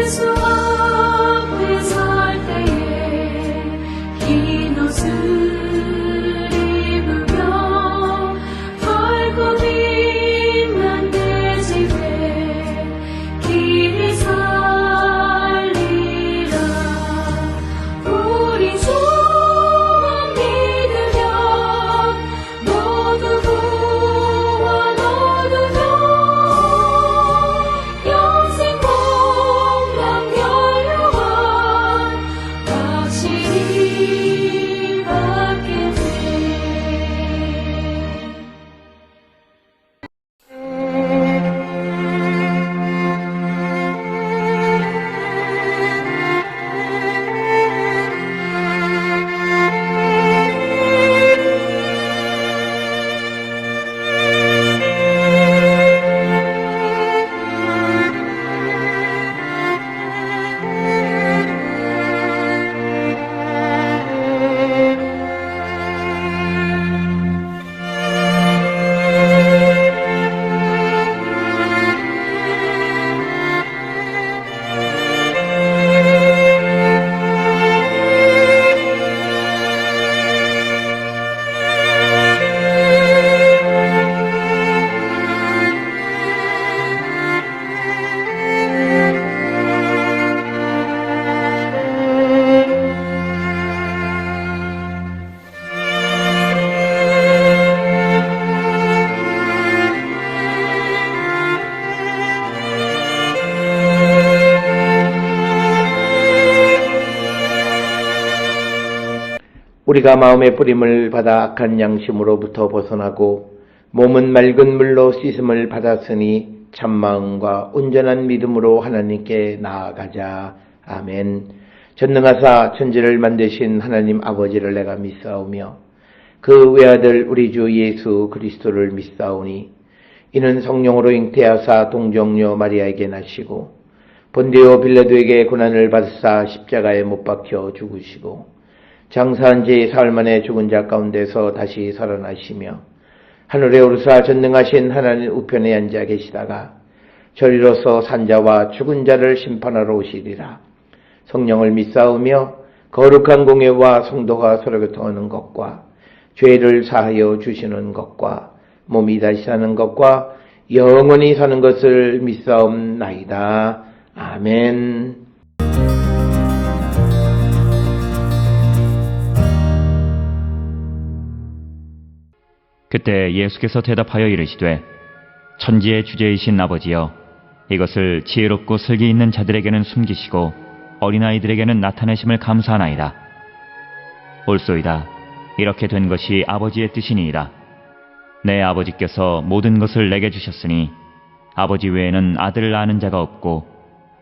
예수 앞에 설 때에 긴 옷을 입으며 밝고 빛난 내 집에 길이 살리라. 우리 주만 믿으면 모두 구원 얻으며 영생 공명 멸류관 확실히 받게 돼. 우리가 마음의 뿌림을 받아 악한 양심으로부터 벗어나고 몸은 맑은 물로 씻음을 받았으니 참마음과 온전한 믿음으로 하나님께 나아가자. 아멘. 전능하사 천지를 만드신 하나님 아버지를 내가 믿사오며 그 외아들 우리 주 예수 그리스도를 믿사오니 이는 성령으로 잉태하사 동정녀 마리아에게 나시고 본디오 빌라도에게 고난을 받으사 십자가에 못 박혀 죽으시고 장사한 지 사흘 만에 죽은 자 가운데서 다시 살아나시며 하늘에 오르사 전능하신 하나님 우편에 앉아 계시다가 저리로서 산자와 죽은 자를 심판하러 오시리라. 성령을 믿사오며 거룩한 공예와 성도가 서로 교통하는 것과 죄를 사하여 주시는 것과 몸이 다시 사는 것과 영원히 사는 것을 믿사옵나이다. 아멘. 그때 예수께서 대답하여 이르시되 천지의 주제이신 아버지여 이것을 지혜롭고 슬기 있는 자들에게는 숨기시고 어린아이들에게는 나타내심을 감사하나이다. 옳소이다. 이렇게 된 것이 아버지의 뜻이니이다. 내 아버지께서 모든 것을 내게 주셨으니 아버지 외에는 아들을 아는 자가 없고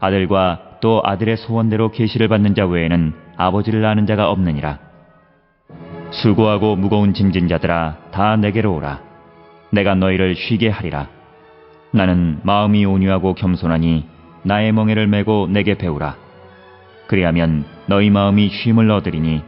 아들과 또 아들의 소원대로 계시를 받는 자 외에는 아버지를 아는 자가 없느니라. 수고하고 무거운 짐진 자들아 다 내게로 오라. 내가 너희를 쉬게 하리라. 나는 마음이 온유하고 겸손하니 나의 멍에를 메고 내게 배우라. 그리하면 너희 마음이 쉼을 얻으리니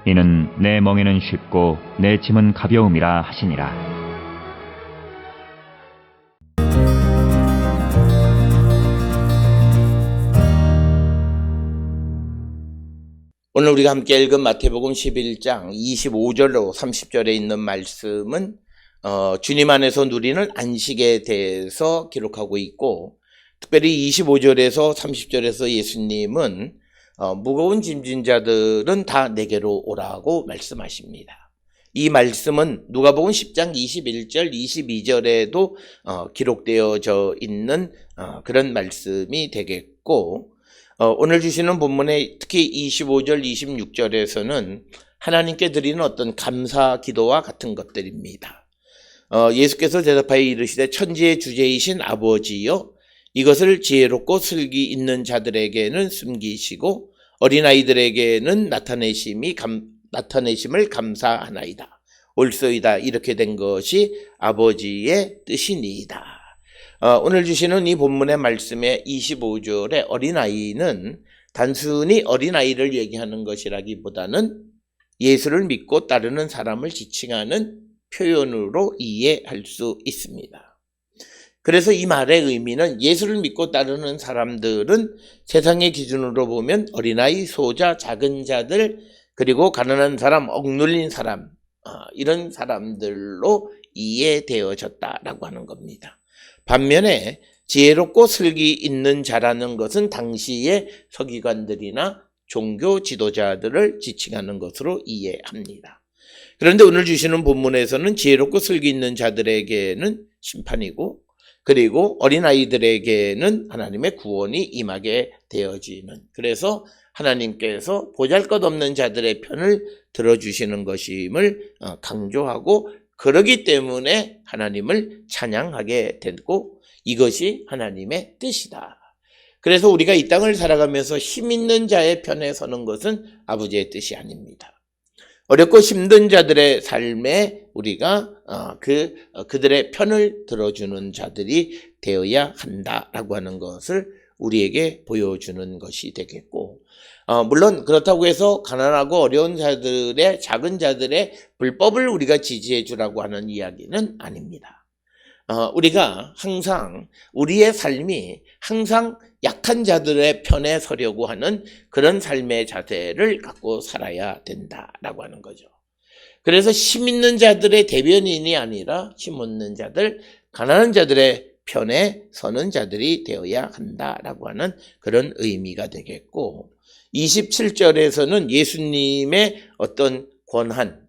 이는 내 멍에는 쉽고 내 짐은 가벼움이라 하시니라. 오늘 우리가 함께 읽은 마태복음 11장 25절로 30절에 있는 말씀은 주님 안에서 누리는 안식에 대해서 기록하고 있고 특별히 25절에서 30절에서 예수님은 무거운 짐진 자들은 다 내게로 오라고 말씀하십니다. 이 말씀은 누가복음 10장 21절 22절에도 기록되어져 있는 그런 말씀이 되겠고 오늘 주시는 본문에 특히 25절, 26절에서는 하나님께 드리는 어떤 감사 기도와 같은 것들입니다. 예수께서 대답하여 이르시되 천지의 주제이신 아버지여 이것을 지혜롭고 슬기 있는 자들에게는 숨기시고 어린아이들에게는 나타내심을 감사하나이다. 옳소이다. 이렇게 된 것이 아버지의 뜻이니이다. 오늘 주시는 이 본문의 말씀의 25절의 어린아이는 단순히 어린아이를 얘기하는 것이라기보다는 예수를 믿고 따르는 사람을 지칭하는 표현으로 이해할 수 있습니다. 그래서 이 말의 의미는 예수를 믿고 따르는 사람들은 세상의 기준으로 보면 어린아이, 소자, 작은 자들, 그리고 가난한 사람, 억눌린 사람, 이런 사람들로 이해되어졌다라고 하는 겁니다. 반면에 지혜롭고 슬기 있는 자라는 것은 당시의 서기관들이나 종교 지도자들을 지칭하는 것으로 이해합니다. 그런데 오늘 주시는 본문에서는 지혜롭고 슬기 있는 자들에게는 심판이고, 그리고 어린아이들에게는 하나님의 구원이 임하게 되어지는, 그래서 하나님께서 보잘것없는 자들의 편을 들어주시는 것임을 강조하고, 그러기 때문에 하나님을 찬양하게 됐고, 이것이 하나님의 뜻이다. 그래서 우리가 이 땅을 살아가면서 힘 있는 자의 편에 서는 것은 아버지의 뜻이 아닙니다. 어렵고 힘든 자들의 삶에 우리가 그들의 편을 들어주는 자들이 되어야 한다라고 하는 것을 우리에게 보여주는 것이 되겠고, 물론 그렇다고 해서 가난하고 어려운 자들의, 작은 자들의 불법을 우리가 지지해 주라고 하는 이야기는 아닙니다. 우리가 항상 우리의 삶이 항상 약한 자들의 편에 서려고 하는 그런 삶의 자세를 갖고 살아야 된다라고 하는 거죠. 그래서 힘 있는 자들의 대변인이 아니라 힘 없는 자들, 가난한 자들의 편에 서는 자들이 되어야 한다라고 하는 그런 의미가 되겠고, 27절에서는 예수님의 어떤 권한,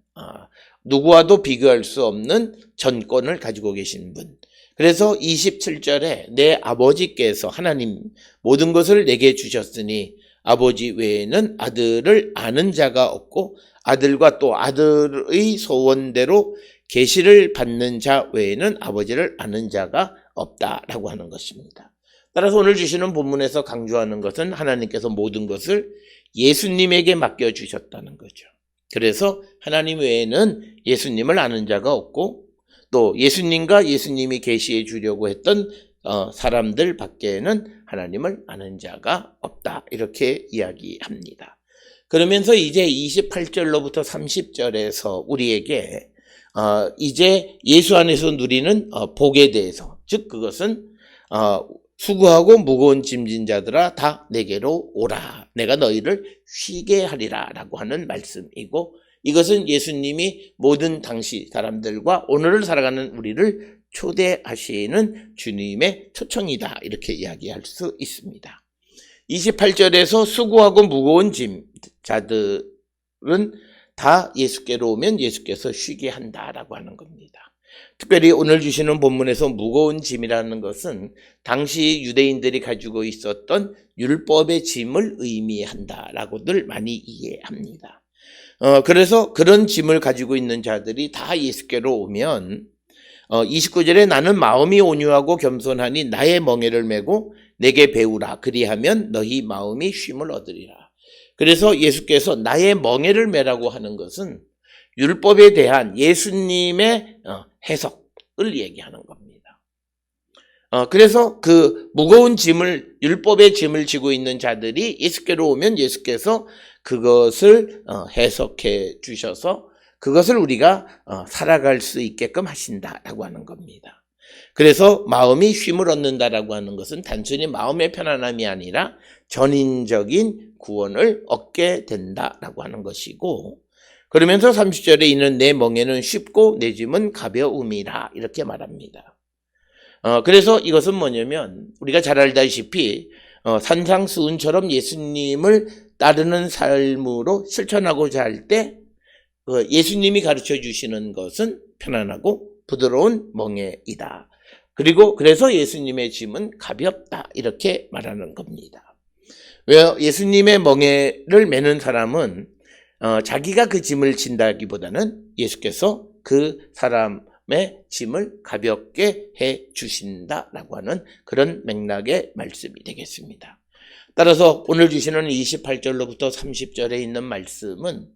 누구와도 비교할 수 없는 전권을 가지고 계신 분. 그래서 27절에 내 아버지께서 하나님 모든 것을 내게 주셨으니 아버지 외에는 아들을 아는 자가 없고 아들과 또 아들의 소원대로 계시를 받는 자 외에는 아버지를 아는 자가 없다라고 하는 것입니다. 따라서 오늘 주시는 본문에서 강조하는 것은 하나님께서 모든 것을 예수님에게 맡겨주셨다는 거죠. 그래서 하나님 외에는 예수님을 아는 자가 없고, 또 예수님과 예수님이 계시해 주려고 했던 사람들 밖에는 하나님을 아는 자가 없다, 이렇게 이야기합니다. 그러면서 이제 28절로부터 30절에서 우리에게 이제 예수 안에서 누리는 복에 대해서, 즉 그것은 수고하고 무거운 짐진 자들아 다 내게로 오라, 내가 너희를 쉬게 하리라 라고 하는 말씀이고, 이것은 예수님이 모든 당시 사람들과 오늘을 살아가는 우리를 초대하시는 주님의 초청이다, 이렇게 이야기할 수 있습니다. 28절에서 수고하고 무거운 짐 자들은 다 예수께로 오면 예수께서 쉬게 한다라고 하는 겁니다. 특별히 오늘 주시는 본문에서 무거운 짐이라는 것은 당시 유대인들이 가지고 있었던 율법의 짐을 의미한다라고들 많이 이해합니다. 그래서 그런 짐을 가지고 있는 자들이 다 예수께로 오면 29절에 나는 마음이 온유하고 겸손하니 나의 멍에를 메고 내게 배우라, 그리하면 너희 마음이 쉼을 얻으리라. 그래서 예수께서 나의 멍에를 메라고 하는 것은 율법에 대한 예수님의 해석을 얘기하는 겁니다. 그래서 그 무거운 짐을, 율법의 짐을 지고 있는 자들이 예수께로 오면 예수께서 그것을 해석해 주셔서 그것을 우리가 살아갈 수 있게끔 하신다라고 하는 겁니다. 그래서 마음이 쉼을 얻는다라고 하는 것은 단순히 마음의 편안함이 아니라 전인적인 구원을 얻게 된다라고 하는 것이고, 그러면서 30절에 있는 내 멍에는 쉽고 내 짐은 가벼움이라, 이렇게 말합니다. 그래서 이것은 뭐냐면 우리가 잘 알다시피 산상수훈처럼 예수님을 따르는 삶으로 실천하고자 할 때 예수님이 가르쳐 주시는 것은 편안하고 부드러운 멍에이다. 그리고 그래서 예수님의 짐은 가볍다, 이렇게 말하는 겁니다. 왜 예수님의 멍에를 메는 사람은 자기가 그 짐을 진다기보다는 예수께서 그 사람의 짐을 가볍게 해 주신다라고 하는 그런 맥락의 말씀이 되겠습니다. 따라서 오늘 주시는 28절로부터 30절에 있는 말씀은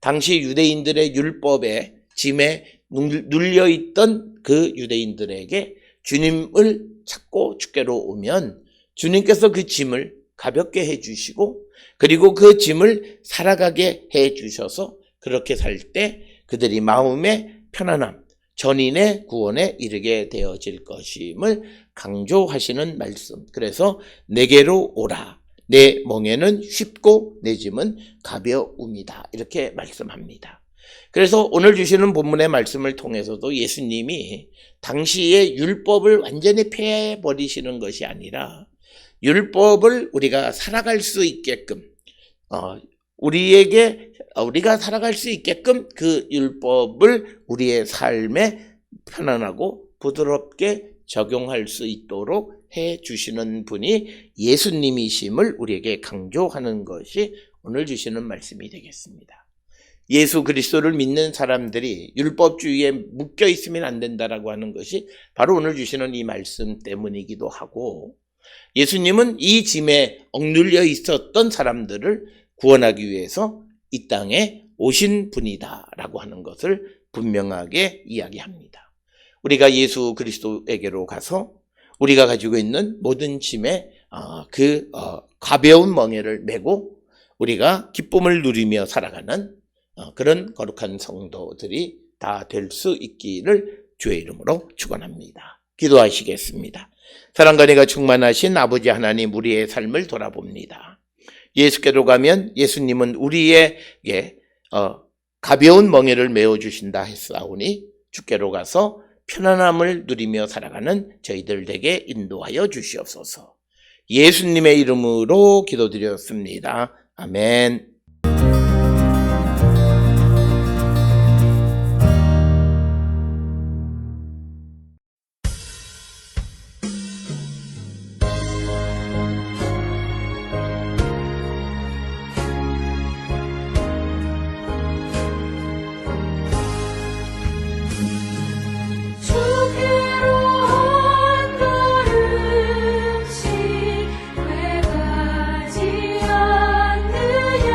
당시 유대인들의 율법의 짐에 눌려있던 그 유대인들에게 주님을 찾고 주께로 오면 주님께서 그 짐을 가볍게 해주시고, 그리고 그 짐을 살아가게 해주셔서 그렇게 살 때 그들이 마음의 편안함, 전인의 구원에 이르게 되어질 것임을 강조하시는 말씀. 그래서 내게로 오라. 내 멍에는 쉽고 내 짐은 가벼움이다. 이렇게 말씀합니다. 그래서 오늘 주시는 본문의 말씀을 통해서도 예수님이 당시의 율법을 완전히 폐해버리시는 것이 아니라 율법을 우리가 살아갈 수 있게끔 우리가 살아갈 수 있게끔 그 율법을 우리의 삶에 편안하고 부드럽게 적용할 수 있도록 해 주시는 분이 예수님이심을 우리에게 강조하는 것이 오늘 주시는 말씀이 되겠습니다. 예수 그리스도를 믿는 사람들이 율법주의에 묶여 있으면 안 된다라고 하는 것이 바로 오늘 주시는 이 말씀 때문이기도 하고, 예수님은 이 짐에 억눌려 있었던 사람들을 구원하기 위해서 이 땅에 오신 분이다라고 하는 것을 분명하게 이야기합니다. 우리가 예수 그리스도에게로 가서 우리가 가지고 있는 모든 짐에 가벼운 멍에를 메고 우리가 기쁨을 누리며 살아가는 그런 거룩한 성도들이 다 될 수 있기를 주의 이름으로 축원합니다. 기도하시겠습니다. 사랑과 은혜가 충만하신 아버지 하나님, 우리의 삶을 돌아봅니다. 예수께로 가면 예수님은 우리에게 가벼운 멍에를 메어주신다 했사오니 주께로 가서 편안함을 누리며 살아가는 저희들 에게 인도하여 주시옵소서. 예수님의 이름으로 기도드렸습니다. 아멘. 주께로 한 걸음씩 왜 가지 않느냐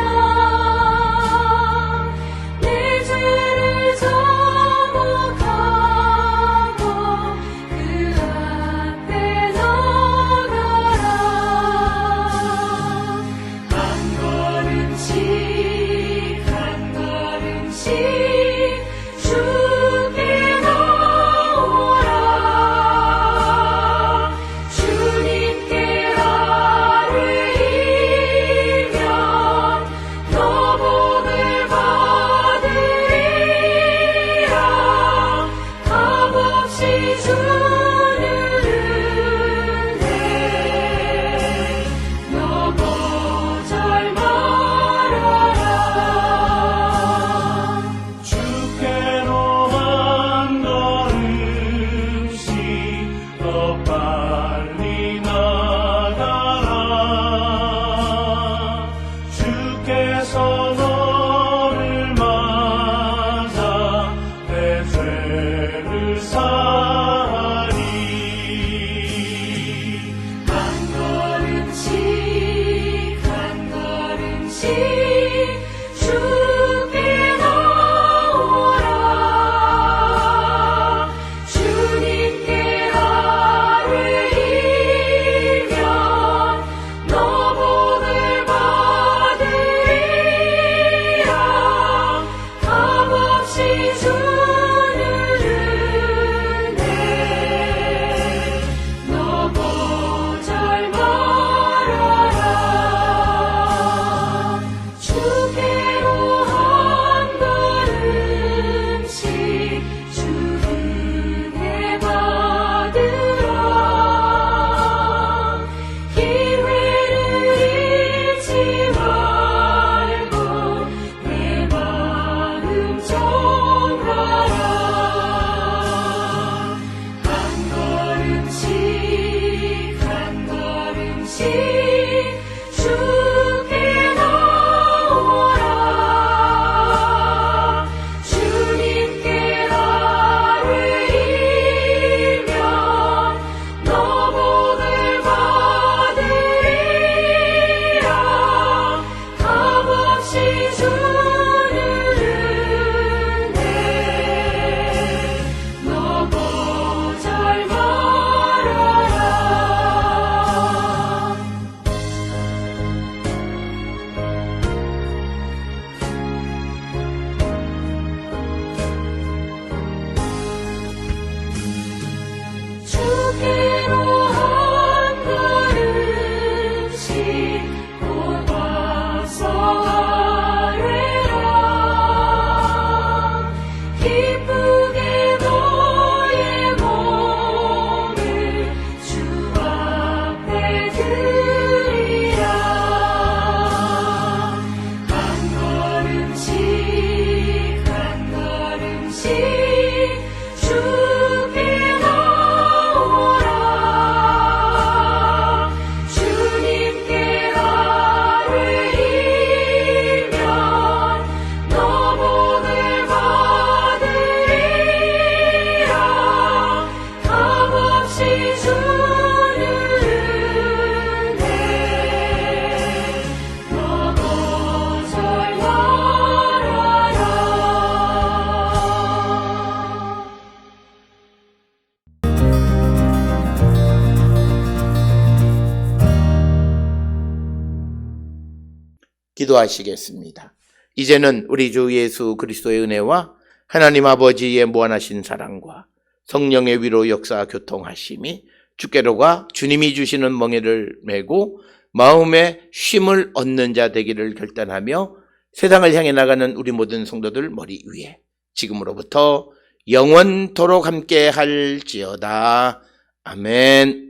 기도하시겠습니다. 이제는 우리 주 예수 그리스도의 은혜와 하나님 아버지의 무한하신 사랑과 성령의 위로 역사 교통하심이 주께로가 주님이 주시는 멍에를 메고 마음의 쉼을 얻는 자 되기를 결단하며 세상을 향해 나가는 우리 모든 성도들 머리 위에 지금으로부터 영원토록 함께 할지어다. 아멘.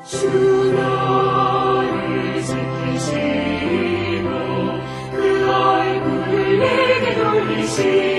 주 나를 지키시고 그 얼굴을 내게 돌리시고